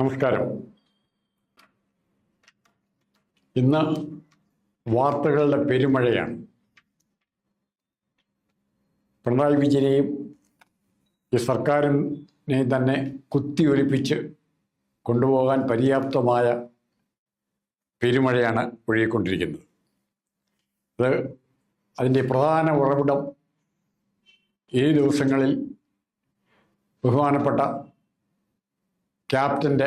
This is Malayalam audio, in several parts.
നമസ്കാരം. ഇന്ന് വാർത്തകളുടെ പെരുമഴയാണ്. പിണറായി വിജയനെയും ഈ സർക്കാരിനെയും തന്നെ കുത്തിയൊലിപ്പിച്ച് കൊണ്ടുപോകാൻ പര്യാപ്തമായ പെരുമഴയാണ് ഒഴുകിക്കൊണ്ടിരിക്കുന്നത്. അതിൻ്റെ പ്രധാന ഉറവിടം ഈ ദിവസങ്ങളിൽ ബഹുമാനപ്പെട്ട ക്യാപ്റ്റൻ്റെ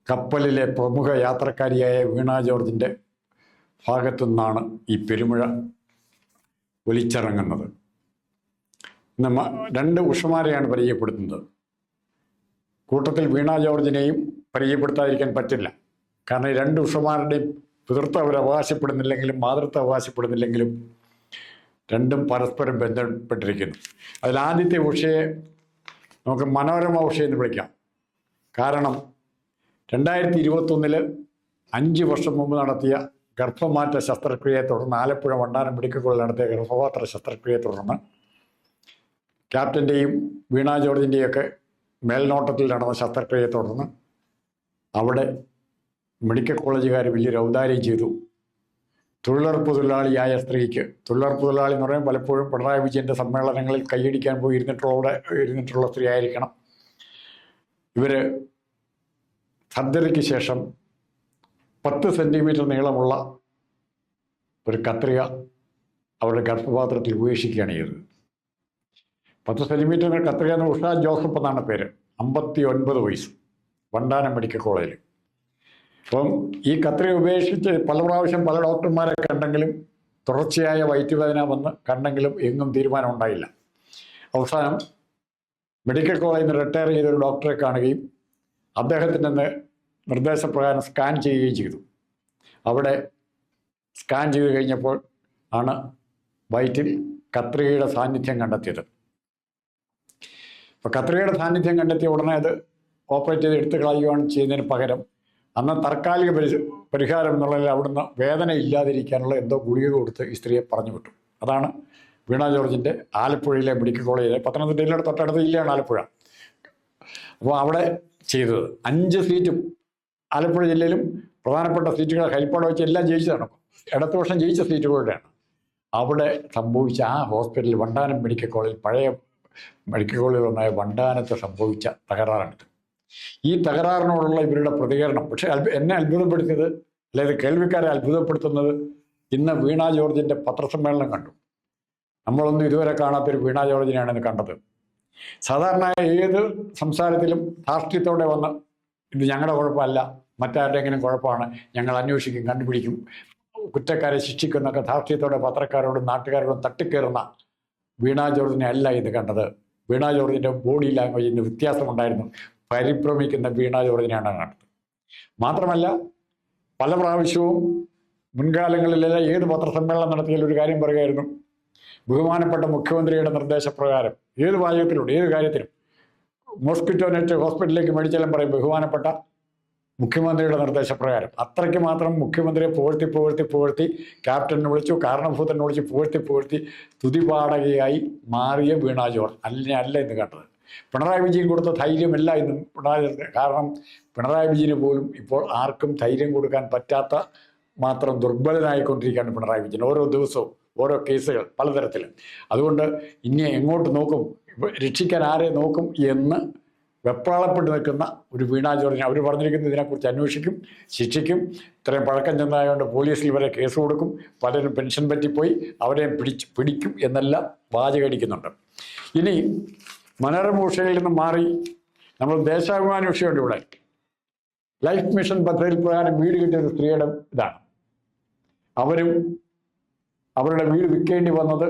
കപ്പലിലെ പ്രമുഖ യാത്രക്കാരിയായ വീണ ജോർജിൻ്റെ ഭാഗത്തു നിന്നാണ് ഈ പെരുമഴ ഒലിച്ചിറങ്ങുന്നത്. രണ്ട് ഉഷമാരെയാണ് പരിചയപ്പെടുത്തുന്നത്. കൂട്ടത്തിൽ വീണ ജോർജിനെയും പരിചയപ്പെടുത്താതിരിക്കാൻ പറ്റില്ല. കാരണം ഈ രണ്ട് ഉഷമാരുടെയും പിതൃത്വം അവർ അവകാശപ്പെടുന്നില്ലെങ്കിലും മാതൃത്വം അവകാശപ്പെടുന്നില്ലെങ്കിലും രണ്ടും പരസ്പരം ബന്ധപ്പെട്ടിരിക്കുന്നു. അതിലാദ്യത്തെ ഉഷയെ നമുക്ക് മനോരമ ഉഷ എന്ന് വിളിക്കാം. കാരണം 2021 5 വർഷം മുമ്പ് നടത്തിയ ഗർഭമാറ്റ ശസ്ത്രക്രിയയെ തുടർന്ന് ആലപ്പുഴ വണ്ടാനം മെഡിക്കൽ കോളേജിൽ നടത്തിയ ഗർഭപാത്ര ശസ്ത്രക്രിയയെ തുടർന്ന് ക്യാപ്റ്റൻ്റെയും വീണ ജോർജിൻ്റെയൊക്കെ മേൽനോട്ടത്തിൽ നടന്ന ശസ്ത്രക്രിയയെ തുടർന്ന് അവിടെ മെഡിക്കൽ കോളേജുകാർ വലിയൊരു ഔദാര്യം ചെയ്തു. തൊഴിലുറപ്പ് തൊഴിലാളിയായ സ്ത്രീക്ക്, തൊഴിലുറപ്പ് തൊഴിലാളി എന്ന് പറയുമ്പോൾ പലപ്പോഴും പിണറായി വിജയൻ്റെ സമ്മേളനങ്ങളിൽ കൈയടിക്കാൻ പോയി ഇരുന്നിട്ടുള്ള സ്ത്രീ ആയിരിക്കണം. ഇവർ സർജറിക്ക് ശേഷം 10 സെൻറ്റിമീറ്റർ നീളമുള്ള ഒരു കത്രിക അവരുടെ ഗർഭപാത്രത്തിൽ ഉപേക്ഷിക്കുകയാണ് ചെയ്തത്. 10 സെൻറ്റിമീറ്റർ കത്രിക എന്ന് ഉഷ ജോസഫ് എന്നാണ് പേര്. 59 വയസ്സ്, വണ്ടാനം മെഡിക്കൽ കോളേജിൽ. അപ്പം ഈ കത്രിക ഉപേക്ഷിച്ച് പല പ്രാവശ്യം പല ഡോക്ടർമാരെ കണ്ടെങ്കിലും തുടർച്ചയായ വയറ്റുവേദന വന്ന് കണ്ടെങ്കിലും എങ്ങും തീരുമാനം ഉണ്ടായില്ല. അവസാനം മെഡിക്കൽ കോളേജിൽ നിന്ന് റിട്ടയർ ചെയ്തൊരു ഡോക്ടറെ കാണുകയും അദ്ദേഹത്തിൻ്റെ നിർദ്ദേശപ്രകാരം സ്കാൻ ചെയ്യുകയും ചെയ്തു. അവിടെ സ്കാൻ ചെയ്ത് കഴിഞ്ഞപ്പോൾ ആണ് വയറ്റിൽ കത്രികയുടെ സാന്നിധ്യം കണ്ടെത്തിയത്. അപ്പോൾ കത്രികയുടെ സാന്നിധ്യം കണ്ടെത്തിയ ഉടനെ അത് ഓപ്പറേറ്റ് ചെയ്ത് എടുത്തു കളയുകയാണ് ചെയ്യുന്നതിന് പകരം അന്ന് താൽക്കാലിക പരിഹാരം എന്നുള്ളതിൽ അവിടുന്ന് വേദന ഇല്ലാതിരിക്കാനുള്ള എന്തോ ഗുളിക കൊടുത്ത് ഈ സ്ത്രീയെ പറഞ്ഞു വിട്ടു. അതാണ് വീണ ജോർജിൻ്റെ ആലപ്പുഴയിലെ മെഡിക്കൽ കോളേജിലെ, പത്തനംതിട്ട ജില്ലയുടെ തൊട്ടടുത്ത ജില്ലയാണ് ആലപ്പുഴ. അപ്പോൾ അവിടെ ചെയ്തത് 5 സീറ്റും ആലപ്പുഴ ജില്ലയിലും പ്രധാനപ്പെട്ട സീറ്റുകൾ ഹരിപ്പാട് വെച്ച് എല്ലാം ജയിച്ചതാണ്. ഇടതുപക്ഷം ജയിച്ച സീറ്റുകളുടെയാണ്. അവിടെ സംഭവിച്ച ആ ഹോസ്പിറ്റലിൽ വണ്ടാനം മെഡിക്കൽ കോളേജ്, പഴയ മെഡിക്കൽ കോളേജിലൊന്നായ വണ്ടാനത്ത് സംഭവിച്ച തകരാറാണിത്. ഈ തകരാറിനോടുള്ള ഇവരുടെ പ്രതികരണം പക്ഷേ എന്നെ അത്ഭുതപ്പെടുത്തിയത്, അതായത് കേൾവിക്കാരെ അത്ഭുതപ്പെടുത്തുന്നത്, ഇന്ന് വീണ ജോർജിൻ്റെ പത്രസമ്മേളനം കണ്ടു. നമ്മളൊന്നും ഇതുവരെ കാണാത്തൊരു വീണ ജോർജിനെയാണ് ഇന്ന് കണ്ടത്. സാധാരണ ഏത് സംസാരത്തിലും ധാർഷ്ട്യത്തോടെ വന്ന് ഇത് ഞങ്ങളുടെ കുഴപ്പമല്ല, മറ്റാരുടെയെങ്കിലും കുഴപ്പമാണ്, ഞങ്ങൾ അന്വേഷിക്കും, കണ്ടുപിടിക്കും, കുറ്റക്കാരെ ശിക്ഷിക്കുന്നൊക്കെ ധാർഷ്ട്യത്തോടെ പത്രക്കാരോടും നാട്ടുകാരോടും തട്ടിക്കയറുന്ന വീണ ജോർജിനെ അല്ല ഇത് കണ്ടത്. വീണ ജോർജിൻ്റെ ബോഡി ലാംഗ്വേജിന് വ്യത്യാസമുണ്ടായിരുന്നു. പരിഭ്രമിക്കുന്ന വീണ ജോർജിനെയാണ് കണ്ടത്. മാത്രമല്ല പല പ്രാവശ്യവും മുൻകാലങ്ങളിലെ ഏത് പത്രസമ്മേളനം നടത്തിയാലും ഒരു കാര്യം പറയുമായിരുന്നു, ബഹുമാനപ്പെട്ട മുഖ്യമന്ത്രിയുടെ നിർദ്ദേശപ്രകാരം ഏത് വാചകത്തിലൂടെ ഏത് കാര്യത്തിലും മോസ്കിറ്റോ നെറ്റ് ഹോസ്പിറ്റലിലേക്ക് മേടിച്ചാലും പറയും ബഹുമാനപ്പെട്ട മുഖ്യമന്ത്രിയുടെ നിർദ്ദേശപ്രകാരം. അത്രയ്ക്ക് മാത്രം മുഖ്യമന്ത്രിയെ പുകഴ്ത്തി ക്യാപ്റ്റനെ വിളിച്ചു, കാരണഭൂതനെ വിളിച്ച് പുകഴ്ത്തി തുതിപാടകയായി മാറിയ വീണ ജോർജ് അല്ല ഇന്ന് കണ്ടത്. പിണറായി വിജയൻ കൊടുത്ത ധൈര്യമല്ല ഇന്നും കാരണം പിണറായി വിജയന് പോലും ഇപ്പോൾ ആർക്കും ധൈര്യം കൊടുക്കാൻ പറ്റാത്ത മാത്രം ദുർബലനായിക്കൊണ്ടിരിക്കുകയാണ് പിണറായി വിജയൻ. ഓരോ ദിവസവും ഓരോ കേസുകൾ പലതരത്തിൽ. അതുകൊണ്ട് ഇനി എങ്ങോട്ട് നോക്കും, രക്ഷിക്കാൻ ആരെ നോക്കും എന്ന് വെപ്രാളപ്പെട്ട് നിൽക്കുന്ന ഒരു വീണ ജോർജിനെ അവർ പറഞ്ഞിരിക്കുന്നത് ഇതിനെക്കുറിച്ച് അന്വേഷിക്കും, ശിക്ഷിക്കും, ഇത്രയും പഴക്കം ചെന്നതായതുകൊണ്ട് പോലീസിൽ വരെ കേസ് കൊടുക്കും, പലരും പെൻഷൻ പറ്റിപ്പോയി അവരെയും പിടിക്കും എന്നെല്ലാം വാചകടിക്കുന്നുണ്ട്. ഇനി മനോരമ ഉഷയിൽ നിന്ന് മാറി നമ്മൾ ദേശാഭിമാനി ഉഷയുണ്ട്. ഇവിടെ ലൈഫ് മിഷൻ പദ്ധതിയിൽ പ്രകാരം വീട് കിട്ടിയ ഒരു സ്ത്രീയുടെ ഇതാണ്. അവരും അവരുടെ വീട് വിൽക്കേണ്ടി വന്നത്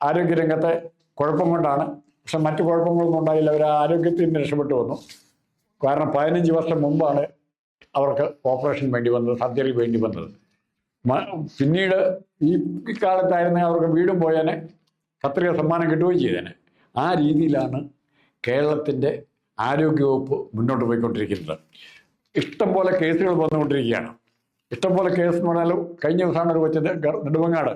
ആരോഗ്യരംഗത്തെ കുഴപ്പം കൊണ്ടാണ്. പക്ഷെ മറ്റു കുഴപ്പങ്ങളൊന്നും ഉണ്ടായില്ല. അവർ ആരോഗ്യത്തിൽ നിന്ന് രക്ഷപ്പെട്ടു വന്നു. കാരണം 15 വർഷം മുമ്പാണ് അവർക്ക് ഓപ്പറേഷൻ വേണ്ടി വന്നത്, സർജറി വേണ്ടി വന്നത്. പിന്നീട് ഈ കാലത്തായിരുന്നു അവർക്ക് വീടും പോയേനെ, കത്രിക സമ്മാനം കിട്ടുകയും ചെയ്തേനെ. ആ രീതിയിലാണ് കേരളത്തിൻ്റെ ആരോഗ്യവകുപ്പ് മുന്നോട്ട് പോയിക്കൊണ്ടിരിക്കുന്നത്. ഇഷ്ടംപോലെ കേസുകൾ വന്നുകൊണ്ടിരിക്കുകയാണ്. ഇഷ്ടംപോലെ കേസ് എന്ന് പറഞ്ഞാൽ കഴിഞ്ഞ ദിവസമാണ് ഒരു കൊച്ചിൻ്റെ നെടുമങ്ങാട്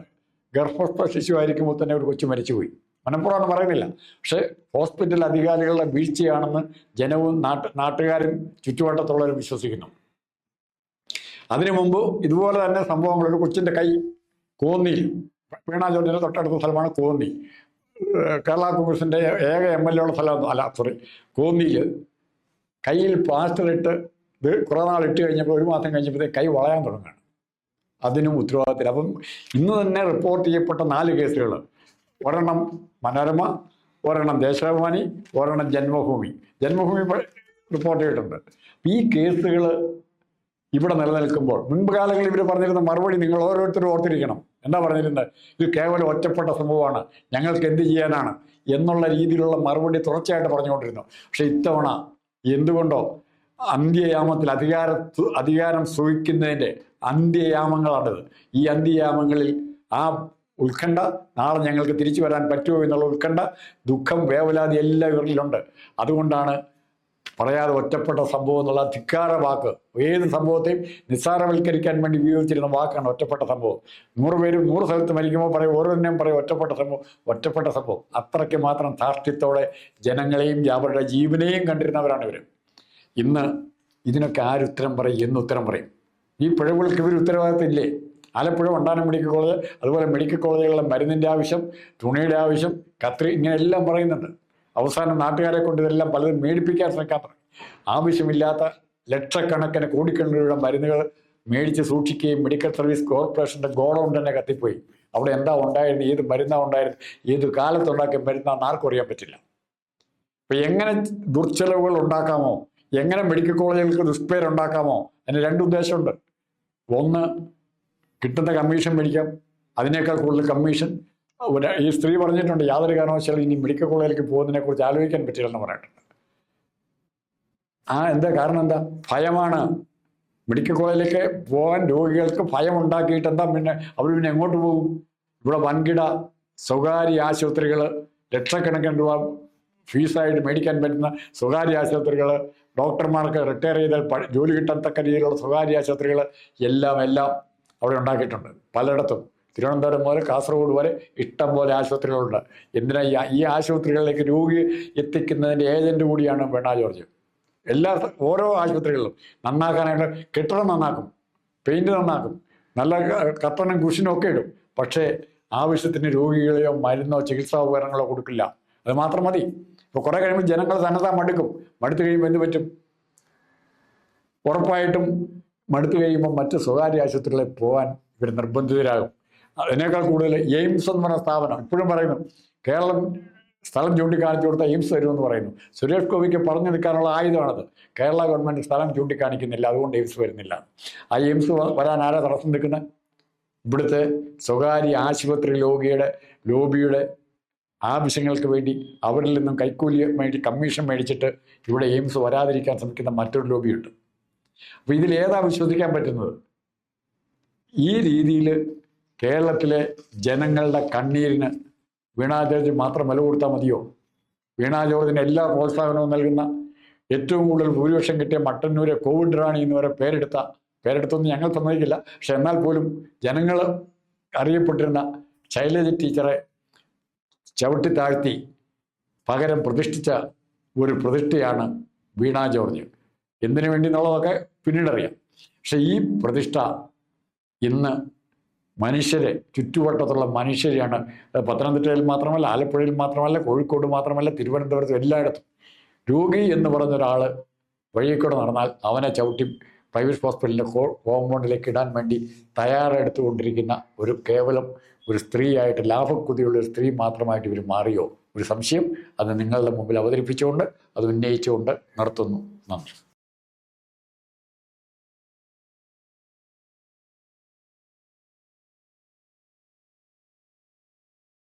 ഗർഭസ്ഥ ശിശുവായിരിക്കുമ്പോൾ തന്നെ ഒരു കൊച്ചു മരിച്ചുപോയി. മനഃപൂർവ്വം പറയുന്നില്ല. പക്ഷേ ഹോസ്പിറ്റൽ അധികാരികളുടെ വീഴ്ചയാണെന്ന് ജനവും നാട്ടുകാരും ചുറ്റുവട്ടത്തുള്ളവരും വിശ്വസിക്കുന്നു. അതിനു മുമ്പ് ഇതുപോലെ തന്നെ സംഭവങ്ങൾ, ഒരു കൊച്ചിൻ്റെ കൈ കോന്നിയിൽ, വീണ ജോർജിൻ്റെ തൊട്ടടുത്ത സ്ഥലമാണ് കോന്നി, കേരള കോൺഗ്രസിൻ്റെ ഏക MLA ഉള്ള സ്ഥലം അല്ല, സോറി, കോന്നിയിൽ കയ്യിൽ പ്ലാസ്റ്റർ ഇട്ട് കുറേ നാൾ ഇട്ട് കഴിഞ്ഞപ്പോൾ 1 മാസം കഴിഞ്ഞപ്പോഴത്തേക്ക് കൈ വളയാൻ തുടങ്ങുകയാണ്. അതിനും ഉത്തരവാദിത്തം. അപ്പം ഇന്ന് തന്നെ റിപ്പോർട്ട് ചെയ്യപ്പെട്ട 4 കേസുകൾ, ഒരെണ്ണം മനോരമ, ഒരെണ്ണം ദേശാഭിമാനി, ഒരെണ്ണം ജന്മഭൂമി റിപ്പോർട്ട് ചെയ്തിട്ടുണ്ട്. ഈ കേസുകൾ ഇവിടെ നിലനിൽക്കുമ്പോൾ മുൻപ് കാലങ്ങളിൽ ഇവർ പറഞ്ഞിരുന്ന മറുപടി നിങ്ങൾ ഓരോരുത്തരും ഓർത്തിരിക്കണം. എന്താ പറഞ്ഞിരുന്നത്? ഇത് കേവലം ഒറ്റപ്പെട്ട സംഭവമാണ്, ഞങ്ങൾക്ക് എന്ത് ചെയ്യാനാണ് എന്നുള്ള രീതിയിലുള്ള മറുപടി തുടർച്ചയായിട്ട് പറഞ്ഞുകൊണ്ടിരുന്നു. പക്ഷെ ഇത്തവണ എന്തുകൊണ്ടോ അന്ത്യയാമത്തിൽ അധികാരം സുഖിക്കുന്നതിൻ്റെ അന്ത്യയാമങ്ങളാണിത്. ഈ അന്ത്യയാമങ്ങളിൽ ആ ഉത്കണ്ഠ, നാളെ ഞങ്ങൾക്ക് തിരിച്ചു വരാൻ പറ്റുമോ എന്നുള്ള ഉത്കണ്ഠ, ദുഃഖം, വേവലാതി എല്ലാം ഇവരിലുണ്ട്. അതുകൊണ്ടാണ് പറയാതെ ഒറ്റപ്പെട്ട സംഭവം എന്നുള്ള ധിക്കാര വാക്ക്. ഏത് സംഭവത്തെയും നിസ്സാരവൽക്കരിക്കാൻ വേണ്ടി ഉപയോഗിച്ചിരുന്ന വാക്കാണ് ഒറ്റപ്പെട്ട സംഭവം. 100 പേര് 100 സ്ഥലത്ത് മരിക്കുമ്പോൾ പറയും, ഓരോന്നിനെയും പറയും ഒറ്റപ്പെട്ട സംഭവം. അത്രയ്ക്ക് മാത്രം ധാർഷ്ട്യത്തോടെ ജനങ്ങളെയും അവരുടെ ജീവനെയും കണ്ടിരുന്നവരാണ് ഇവർ. ഇന്ന് ഇതിനൊക്കെ ആരുത്തരം പറയും, എന്നുത്തരം പറയും? ഈ പിഴവുകൾക്ക് ഇവർ ഉത്തരവാദിത്തം ഇല്ലേ? ആലപ്പുഴ വണ്ടാനം മെഡിക്കൽ കോളേജ്, അതുപോലെ മെഡിക്കൽ കോളേജുകളിലെ മരുന്നിൻ്റെ ആവശ്യം, തുണിയുടെ ആവശ്യം, കത്രി, ഇങ്ങനെ എല്ലാം പറയുന്നുണ്ട്. അവസാനം നാട്ടുകാരെ കൊണ്ട് ഇതെല്ലാം പലതും മേടിപ്പിക്കാൻ ശ്രമിക്കാൻ തുടങ്ങി. ആവശ്യമില്ലാത്ത ലക്ഷക്കണക്കിന് കോടിക്കണക്കിന് രൂപ മരുന്നുകൾ മേടിച്ച് സൂക്ഷിക്കുകയും മെഡിക്കൽ സർവീസ് കോർപ്പറേഷൻ്റെ ഗോഡൗൺ തന്നെ കത്തിപ്പോയി. അവിടെ എന്താ ഉണ്ടായിരുന്നു, ഏത് മരുന്നാണ് ഉണ്ടായിരുന്നു, ഏത് കാലത്തുണ്ടാക്കിയ മരുന്നാണെന്ന് ആർക്കും അറിയാൻ പറ്റില്ല. അപ്പം എങ്ങനെ ദുർച്ചെലവുകൾ ഉണ്ടാക്കാമോ, എങ്ങനെ മെഡിക്കൽ കോളേജുകൾക്ക് ദുഷ്പേരുണ്ടാക്കാമോ, അതിന് 2 ഉദ്ദേശമുണ്ട്. ഒന്ന്, കിട്ടുന്ന കമ്മീഷൻ മേടിക്കാം, അതിനേക്കാൾ കൂടുതൽ കമ്മീഷൻ. ഈ സ്ത്രീ പറഞ്ഞിട്ടുണ്ട്, യാതൊരു കാരണവശാലും ഇനി മെഡിക്കൽ കോളേജിലേക്ക് പോകുന്നതിനെക്കുറിച്ച് ആലോചിക്കാൻ പറ്റില്ലെന്ന് പറഞ്ഞിട്ടുണ്ട്. എന്താ കാരണം? എന്താ? ഭയമാണ്. മെഡിക്കൽ കോളേജിലേക്ക് പോകാൻ രോഗികൾക്ക് ഭയം ഉണ്ടാക്കിയിട്ട് എന്താ പിന്നെ അവർ എങ്ങോട്ട് പോകും? ഇവിടെ വൻകിട സ്വകാര്യ ആശുപത്രികൾ, ലക്ഷക്കണക്കിന് രൂപ ഫീസായിട്ട് മേടിക്കാൻ പറ്റുന്ന സ്വകാര്യ ആശുപത്രികൾ, ഡോക്ടർമാർക്ക് റിട്ടയർ ചെയ്താൽ ജോലി കിട്ടത്തക്ക രീതിയിലുള്ള സ്വകാര്യ ആശുപത്രികൾ എല്ലാം അവിടെ ഉണ്ടാക്കിയിട്ടുണ്ട്. പലയിടത്തും, തിരുവനന്തപുരം മുതൽ കാസർഗോഡ് വരെ ഇഷ്ടം പോലെ ആശുപത്രികളുണ്ട്. എന്തിനാ ഈ ആശുപത്രികളിലേക്ക് രോഗി എത്തിക്കുന്നതിൻ്റെ ഏജന്റ് കൂടിയാണ് വീണ ജോർജ്. ഓരോ ആശുപത്രികളിലും നന്നാക്കാനായിട്ട് കെട്ടിടം നന്നാക്കും, പെയിന്റ് നന്നാക്കും, നല്ല കർട്ടനും കുഷനും ഒക്കെ ഇടും. പക്ഷേ ആവശ്യത്തിന് രോഗികളെയോ മരുന്നോ ചികിത്സാ ഉപകരണങ്ങളോ കൊടുക്കില്ല. അത് മാത്രം മതി. ഇപ്പോൾ കുറേ കഴിയുമ്പോൾ ജനങ്ങൾ തന്നെത്താൻ മടുത്തു കഴിയുമ്പോൾ എന്ത് പറ്റും? ഉറപ്പായിട്ടും മടുത്തു കഴിയുമ്പോൾ മറ്റ് സ്വകാര്യ ആശുപത്രികളിൽ പോകാൻ ഇവർ നിർബന്ധിതരാകും. അതിനേക്കാൾ കൂടുതൽ എയിംസ് എന്ന് പറഞ്ഞ സ്ഥാപനം ഇപ്പോഴും പറയുന്നു, കേരളം സ്ഥലം ചൂണ്ടിക്കാണിച്ചു കൊടുത്ത എയിംസ് വരുമെന്ന് പറയുന്നു. സുരേഷ് ഗോപിക്ക് പറഞ്ഞു നിൽക്കാനുള്ള ആയുധമാണത്. കേരള ഗവൺമെൻറ് സ്ഥലം ചൂണ്ടിക്കാണിക്കുന്നില്ല, അതുകൊണ്ട് എയിംസ് വരുന്നില്ല. ആ എയിംസ് വരാൻ ആരാ തടസ്സം നിൽക്കുന്നത്? ഇവിടുത്തെ സ്വകാര്യ ആശുപത്രി ലോബിയുടെ ആവശ്യങ്ങൾക്ക് വേണ്ടി അവരിൽ നിന്നും കൈക്കൂലി കമ്മീഷൻ മേടിച്ചിട്ട് ഇവിടെ എയിംസ് വരാതിരിക്കാൻ ശ്രമിക്കുന്ന മറ്റൊരു ലോബിയുണ്ട്. അപ്പോൾ ഇതിലേതാ വിശ്വസിക്കാൻ പറ്റുന്നത്? ഈ രീതിയിൽ കേരളത്തിലെ ജനങ്ങളുടെ കണ്ണീരിന് വീണ ജോർജ് മാത്രം വില കൊടുത്താൽ മതിയോ? വീണ ജോർജിന് എല്ലാ പ്രോത്സാഹനവും നൽകുന്ന, ഏറ്റവും കൂടുതൽ ഭൂരിപക്ഷം കിട്ടിയ മട്ടന്നൂരെ കോവിഡ് റാണി എന്ന് വരെ പേരെടുത്തൊന്നും ഞങ്ങൾ സമ്മതിക്കില്ല. പക്ഷെ എന്നാൽ പോലും ജനങ്ങൾ അറിയപ്പെട്ടിരുന്ന ശൈലജ ടീച്ചറെ ചവിട്ടി താഴ്ത്തി പകരം പ്രതിഷ്ഠിച്ച ഒരു പ്രതിഷ്ഠയാണ് വീണ ജോർജ്. എന്തിനു വേണ്ടി എന്നുള്ളതൊക്കെ പിന്നീടറിയാം. പക്ഷെ ഈ പ്രതിഷ്ഠ ഇന്ന് ചുറ്റുവട്ടത്തുള്ള മനുഷ്യരെയാണ്. പത്തനംതിട്ടയിൽ മാത്രമല്ല, ആലപ്പുഴയിൽ മാത്രമല്ല, കോഴിക്കോട് മാത്രമല്ല, തിരുവനന്തപുരത്തും എല്ലായിടത്തും രോഗി എന്ന് പറഞ്ഞ ഒരാൾ വഴിയേക്കൂടെ നടന്നാൽ അവനെ ചവിട്ടി പ്രൈവറ്റ് ഹോസ്പിറ്റലിൻ്റെ കോമ്പൗണ്ടിലേക്ക് ഇടാൻ വേണ്ടി തയ്യാറെടുത്തുകൊണ്ടിരിക്കുന്ന കേവലം ഒരു സ്ത്രീയായിട്ട്, ലാഭക്കുതിയുള്ള ഒരു സ്ത്രീ മാത്രമായിട്ട് ഇവർ മാറിയോ? ഒരു സംശയം അത് നിങ്ങളുടെ മുമ്പിൽ അവതരിപ്പിച്ചുകൊണ്ട്, അത് ഉന്നയിച്ചുകൊണ്ട് നിർത്തുന്നു. നന്ദി.